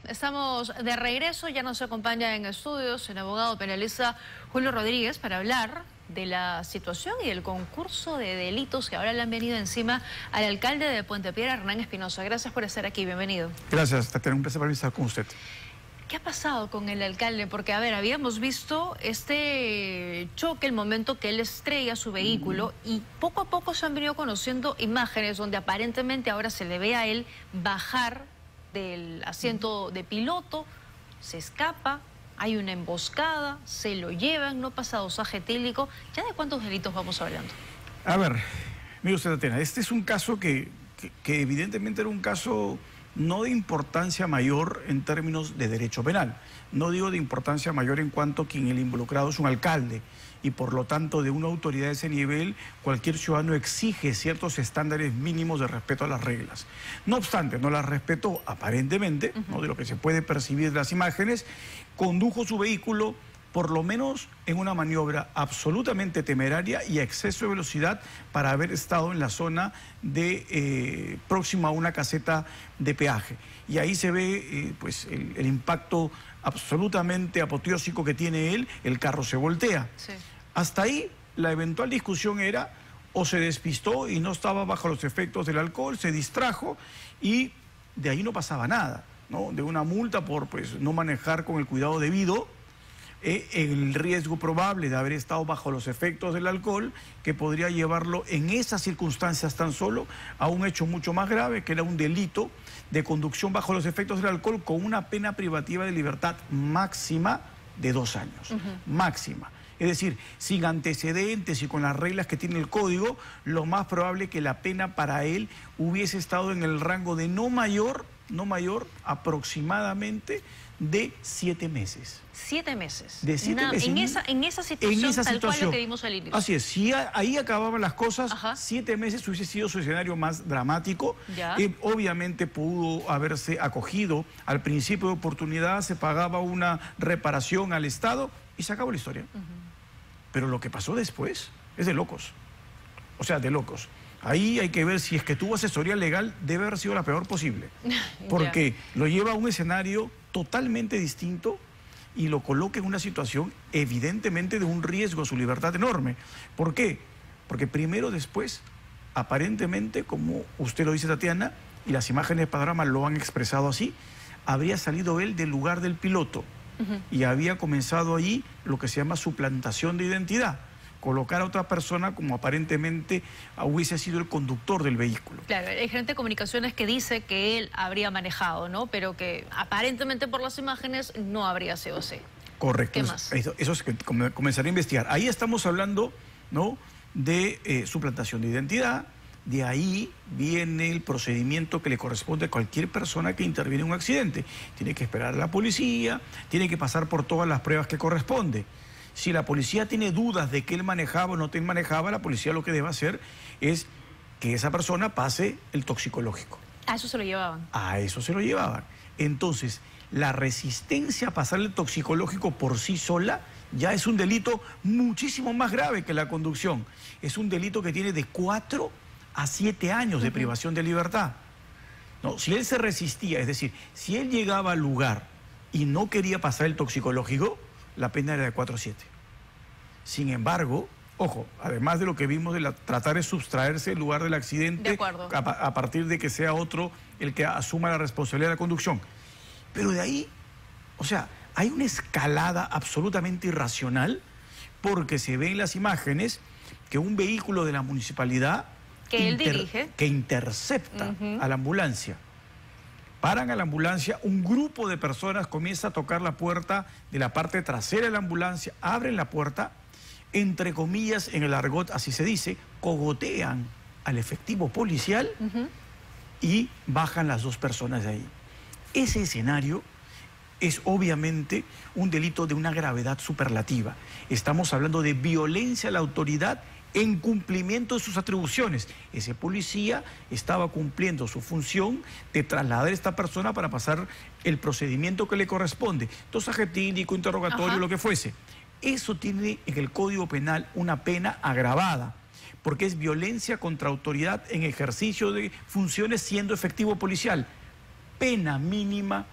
Estamos de regreso, ya nos acompaña en estudios el abogado penalista Julio Rodríguez para hablar de la situación y del concurso de delitos que ahora le han venido encima al alcalde de Puente Piedra, Hernán Espinosa. Gracias por estar aquí, bienvenido. Gracias, Tatiana, un placer para estar con usted. ¿Qué ha pasado con el alcalde? Porque, a ver, habíamos visto este choque, el momento que él estrella su vehículo y poco a poco se han venido conociendo imágenes donde aparentemente ahora se le ve a él bajar del asiento de piloto, se escapa, hay una emboscada, se lo llevan, no pasa dosaje etílico. ¿Ya de cuántos delitos vamos hablando? A ver, mire usted, Tatiana, este es un caso que evidentemente era un caso no de importancia mayor en términos de derecho penal. No digo de importancia mayor en cuanto que el involucrado es un alcalde y por lo tanto de una autoridad de ese nivel cualquier ciudadano exige ciertos estándares mínimos de respeto a las reglas. No obstante, no las respetó aparentemente, ¿no? De lo que se puede percibir de las imágenes, condujo su vehículo por lo menos en una maniobra absolutamente temeraria y a exceso de velocidad para haber estado en la zona de próxima a una caseta de peaje. Y ahí se ve pues el impacto absolutamente apoteósico que tiene él, el carro se voltea. Sí. Hasta ahí la eventual discusión era o se despistó y no estaba bajo los efectos del alcohol, se distrajo y de ahí no pasaba nada, ¿no? De una multa por pues no manejar con el cuidado debido, el riesgo probable de haber estado bajo los efectos del alcohol, que podría llevarlo en esas circunstancias tan solo a un hecho mucho más grave, que era un delito de conducción bajo los efectos del alcohol con una pena privativa de libertad máxima de 2 años. Máxima. Es decir, sin antecedentes y con las reglas que tiene el código, lo más probable que la pena para él hubiese estado en el rango de no mayor aproximadamente de 7 meses. 7 meses. De 7 meses. En esa situación tal cual lo que vimos al inicio. Así es, si ahí acababan las cosas, 7 meses hubiese sido su escenario más dramático. Obviamente pudo haberse acogido al principio de oportunidad, se pagaba una reparación al Estado y se acabó la historia. Pero lo que pasó después es de locos. O sea, de locos. Ahí hay que ver si es que tuvo asesoría legal, debe haber sido la peor posible. Porque lo lleva a un escenario totalmente distinto y lo coloca en una situación evidentemente de un riesgo a su libertad enorme. ¿Por qué? Porque primero después, aparentemente, como usted lo dice, Tatiana, y las imágenes de panorama lo han expresado así, habría salido él del lugar del piloto y había comenzado ahí lo que se llama suplantación de identidad. Colocar a otra persona como aparentemente hubiese sido el conductor del vehículo. Claro, hay gente de comunicaciones que dice que él habría manejado, ¿no? Pero que aparentemente por las imágenes no habría sido así. Correcto. ¿Qué más? Eso es que comenzaré a investigar. Ahí estamos hablando, ¿no?, de suplantación de identidad. De ahí viene el procedimiento que le corresponde a cualquier persona que interviene en un accidente. Tiene que esperar a la policía, tiene que pasar por todas las pruebas que corresponde. Si la policía tiene dudas de que él manejaba o no te manejaba, la policía lo que debe hacer es que esa persona pase el toxicológico. ¿A eso se lo llevaban? A eso se lo llevaban. Entonces, la resistencia a pasar el toxicológico por sí sola ya es un delito muchísimo más grave que la conducción. Es un delito que tiene de 4 a 7 años de privación de libertad. No, si él se resistía, es decir, si él llegaba al lugar y no quería pasar el toxicológico, la pena era de 4 a 7. Sin embargo, ojo, además de lo que vimos de tratar de sustraerse del lugar del accidente a partir de que sea otro el que asuma la responsabilidad de la conducción. Pero de ahí, o sea, hay una escalada absolutamente irracional porque se ve en las imágenes que un vehículo de la municipalidad que él dirige, que intercepta a la ambulancia. Paran a la ambulancia, un grupo de personas comienza a tocar la puerta de la parte trasera de la ambulancia, abren la puerta, entre comillas, en el argot así se dice, cogotean al efectivo policial y bajan las 2 personas de ahí. Ese escenario es obviamente un delito de una gravedad superlativa. Estamos hablando de violencia a la autoridad en cumplimiento de sus atribuciones. Ese policía estaba cumpliendo su función de trasladar a esta persona para pasar el procedimiento que le corresponde. Dosaje etílico, interrogatorio, lo que fuese. Eso tiene en el Código Penal una pena agravada, porque es violencia contra autoridad en ejercicio de funciones siendo efectivo policial. Pena mínima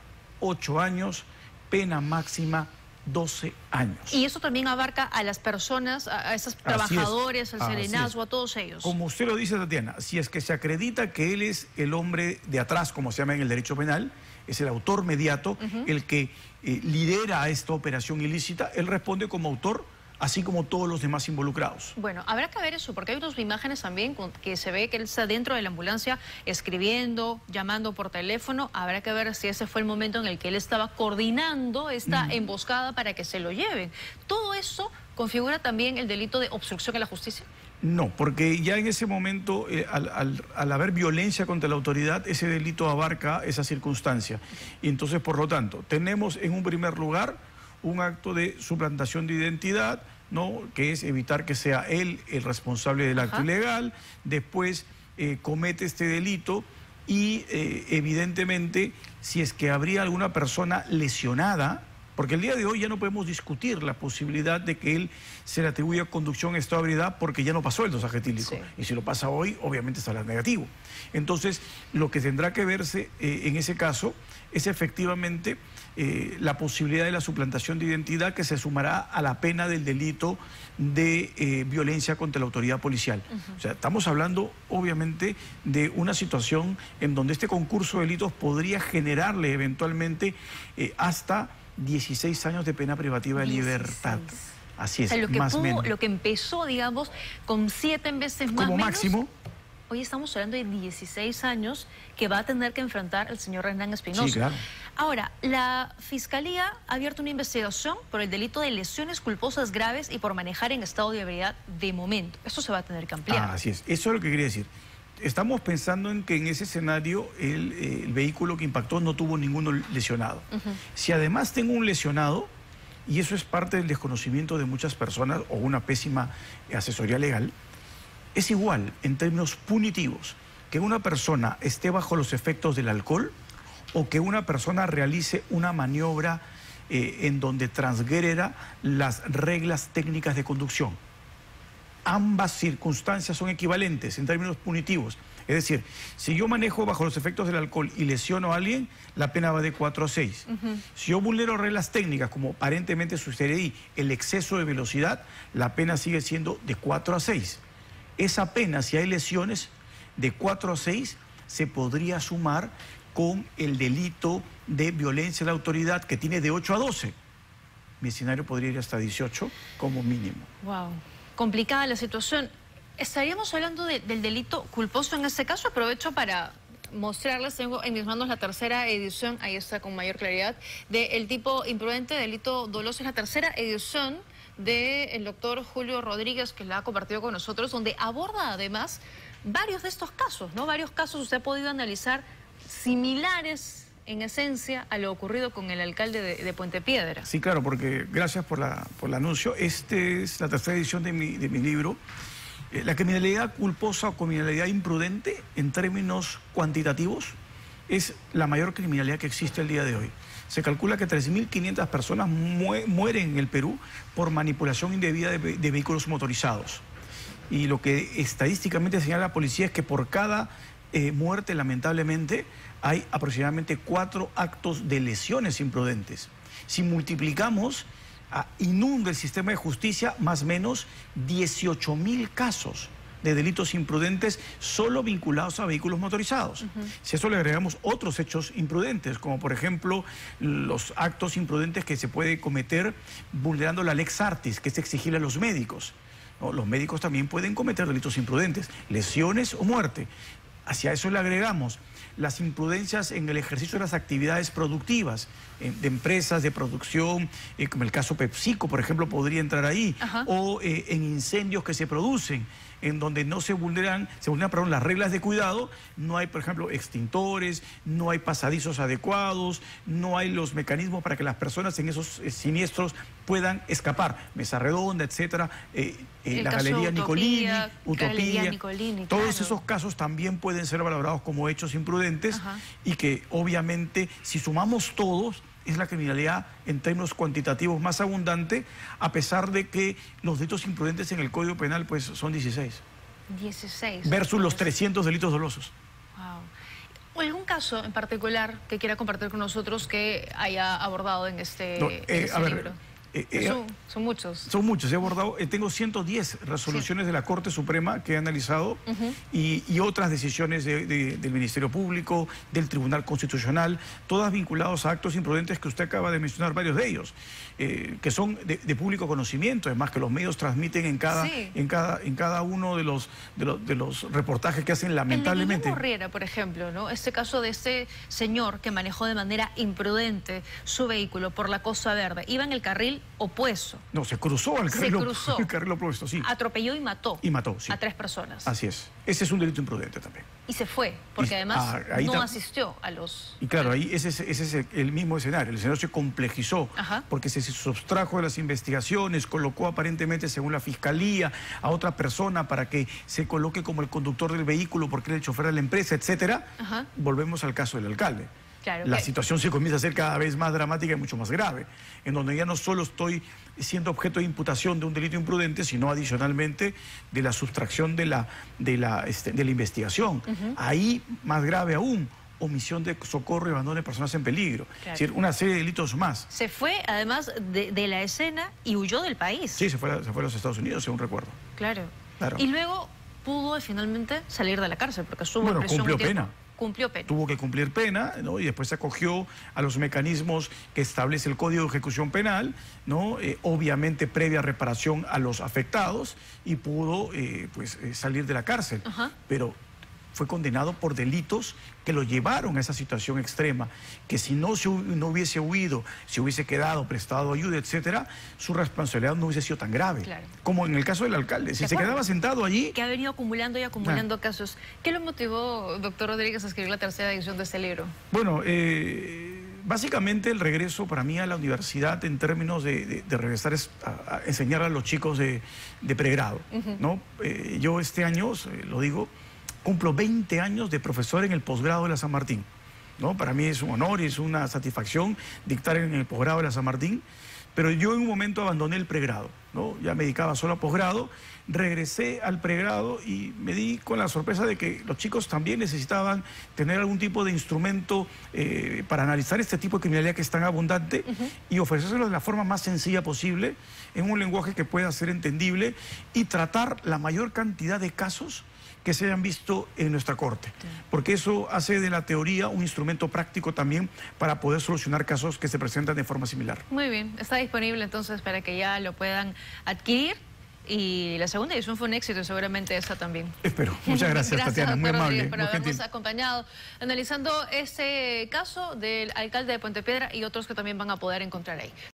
8 años, pena máxima 12 años. Y eso también abarca a las personas, a esos trabajadores, al serenazgo, a todos ellos. Como usted lo dice, Tatiana, si es que se acredita que él es el hombre de atrás, como se llama en el derecho penal, es el autor mediato, el que lidera esta operación ilícita, él responde como autor, así como todos los demás involucrados. Bueno, habrá que ver eso, porque hay unas imágenes también que se ve que él está dentro de la ambulancia escribiendo, llamando por teléfono. Habrá que ver si ese fue el momento en el que él estaba coordinando esta emboscada para que se lo lleven. ¿Todo eso configura también el delito de obstrucción a la justicia? No, porque ya en ese momento, al haber violencia contra la autoridad, ese delito abarca esa circunstancia. Y entonces, por lo tanto, tenemos en un primer lugar un acto de suplantación de identidad, ¿no?, que es evitar que sea él el responsable del acto ilegal. Después comete este delito y evidentemente, si es que habría alguna persona lesionada, porque el día de hoy ya no podemos discutir la posibilidad de que él se le atribuya conducción en estado de ebriedad porque ya no pasó el dosaje etílico. Sí. Y si lo pasa hoy, obviamente saldrá negativo. Entonces, lo que tendrá que verse en ese caso es efectivamente la posibilidad de la suplantación de identidad, que se sumará a la pena del delito de violencia contra la autoridad policial. O sea, estamos hablando obviamente de una situación en donde este concurso de delitos podría generarle eventualmente hasta 16 años de pena privativa de libertad. Así es, o sea, más o menos. Lo que empezó, digamos, con 7 veces más como máximo. Hoy estamos hablando de 16 años que va a tener que enfrentar el señor Hernán Espinosa. Sí, claro. Ahora, la Fiscalía ha abierto una investigación por el delito de lesiones culposas graves y por manejar en estado de ebriedad de momento. Eso se va a tener que ampliar. Así es, eso es lo que quería decir. Estamos pensando en que en ese escenario el vehículo que impactó no tuvo ninguno lesionado. Si además tengo un lesionado, y eso es parte del desconocimiento de muchas personas o una pésima asesoría legal, es igual en términos punitivos que una persona esté bajo los efectos del alcohol o que una persona realice una maniobra en donde transgreda las reglas técnicas de conducción. Ambas circunstancias son equivalentes en términos punitivos. Es decir, si yo manejo bajo los efectos del alcohol y lesiono a alguien, la pena va de 4 a 6. Si yo vulnero reglas técnicas, como aparentemente sucede ahí, el exceso de velocidad, la pena sigue siendo de 4 a 6. Esa pena, si hay lesiones, de 4 a 6, se podría sumar con el delito de violencia a la autoridad, que tiene de 8 a 12. Mi escenario podría ir hasta 18 como mínimo. Wow. Complicada la situación. Estaríamos hablando del delito culposo en este caso. Aprovecho para mostrarles, tengo en mis manos la tercera edición, ahí está con mayor claridad, del tipo imprudente, delito doloso. Es la tercera edición del doctor Julio Rodríguez, que la ha compartido con nosotros, donde aborda además varios de estos casos, ¿no? Varios casos usted ha podido analizar similares en esencia a lo ocurrido con el alcalde de Puente Piedra. Sí, claro, porque gracias por el anuncio. Este es la tercera edición de mi libro. La criminalidad culposa o criminalidad imprudente, en términos cuantitativos, es la mayor criminalidad que existe el día de hoy. Se calcula que 3.500 personas mueren en el Perú por manipulación indebida de vehículos motorizados. Y lo que estadísticamente señala la policía es que por cada muerte, lamentablemente, hay aproximadamente 4 actos de lesiones imprudentes. Si multiplicamos, inunda el sistema de justicia más o menos 18.000 casos de delitos imprudentes solo vinculados a vehículos motorizados. Si a eso le agregamos otros hechos imprudentes, como por ejemplo los actos imprudentes que se puede cometer vulnerando la lex artis, que es exigible a los médicos. ¿No? Los médicos también pueden cometer delitos imprudentes, lesiones o muerte. Hacia eso le agregamos las imprudencias en el ejercicio de las actividades productivas, de empresas de producción, como el caso PepsiCo, por ejemplo, podría entrar ahí, o en incendios que se producen, en donde no se vulneran, las reglas de cuidado, no hay, por ejemplo, extintores, no hay pasadizos adecuados, no hay los mecanismos para que las personas en esos siniestros puedan escapar. Mesa Redonda, etcétera, la Galería Nicolini, todos esos casos también pueden ser valorados como hechos imprudentes y que obviamente si sumamos todos es la criminalidad en términos cuantitativos más abundante, a pesar de que los delitos imprudentes en el Código Penal pues son 16. 16. Versus los 300 delitos dolosos. Wow. ¿Algún caso en particular que quiera compartir con nosotros que haya abordado en este, libro? Son muchos. Son muchos. He abordado, tengo 110 resoluciones de la Corte Suprema que he analizado y otras decisiones del Ministerio Público, del Tribunal Constitucional, todas vinculadas a actos imprudentes que usted acaba de mencionar, varios de ellos, que son de público conocimiento, además que los medios transmiten en cada uno de los reportajes que hacen, lamentablemente. El de Guillermo Riera, por ejemplo, ¿no? Este caso de este señor que manejó de manera imprudente su vehículo por la Costa Verde, iba en el carril opuesto. No, se cruzó al carril, el carril opuesto, sí. Atropelló y mató. Sí. A 3 personas. Así es. Ese es un delito imprudente también. Y se fue, porque además no asistió a los... Y claro, ahí ese es el mismo escenario. El escenario se complejizó porque se sustrajo de las investigaciones, colocó aparentemente, según la Fiscalía, a otra persona para que se coloque como el conductor del vehículo porque era el chofer de la empresa, etcétera. Volvemos al caso del alcalde. Claro, la situación se comienza a ser cada vez más dramática y mucho más grave, en donde ya no solo estoy siendo objeto de imputación de un delito imprudente, sino adicionalmente de la sustracción de la investigación. Ahí, más grave aún, omisión de socorro y abandono de personas en peligro. Claro. Es decir, una serie de delitos más. Se fue, además, de la escena y huyó del país. Sí, se fue a los Estados Unidos, según recuerdo. Claro. Y luego pudo finalmente salir de la cárcel, porque estuvo en prisión. Cumplió pena. Cumplió pena. Tuvo que cumplir pena, ¿no? Y después se acogió a los mecanismos que establece el Código de Ejecución Penal, ¿no? Obviamente previa reparación a los afectados y pudo salir de la cárcel. Pero fue condenado por delitos que lo llevaron a esa situación extrema, que si no hubiese huido, si hubiese quedado, prestado ayuda, etcétera, su responsabilidad no hubiese sido tan grave. Claro. Como en el caso del alcalde. Si se quedaba sentado allí... Que ha venido acumulando y acumulando casos. ¿Qué lo motivó, doctor Rodríguez, a escribir la tercera edición de este libro? Bueno, básicamente el regreso para mí a la universidad en términos de regresar a enseñar a los chicos de pregrado, ¿no? Yo este año, lo digo, cumplo 20 años de profesor en el posgrado de la San Martín, ¿no? Para mí es un honor y es una satisfacción dictar en el posgrado de la San Martín, pero yo en un momento abandoné el pregrado, ¿no? Ya me dedicaba solo a posgrado, regresé al pregrado y me di con la sorpresa de que los chicos también necesitaban tener algún tipo de instrumento para analizar este tipo de criminalidad que es tan abundante y ofrecérselo de la forma más sencilla posible, en un lenguaje que pueda ser entendible y tratar la mayor cantidad de casos que se hayan visto en nuestra corte, porque eso hace de la teoría un instrumento práctico también para poder solucionar casos que se presentan de forma similar. Muy bien, está disponible entonces para que ya lo puedan adquirir. Y la segunda edición fue un éxito, seguramente esa también. Espero. Muchas gracias, Tatiana, muy amable. Por habernos acompañado analizando este caso del alcalde de Puente Piedra y otros que también van a poder encontrar ahí.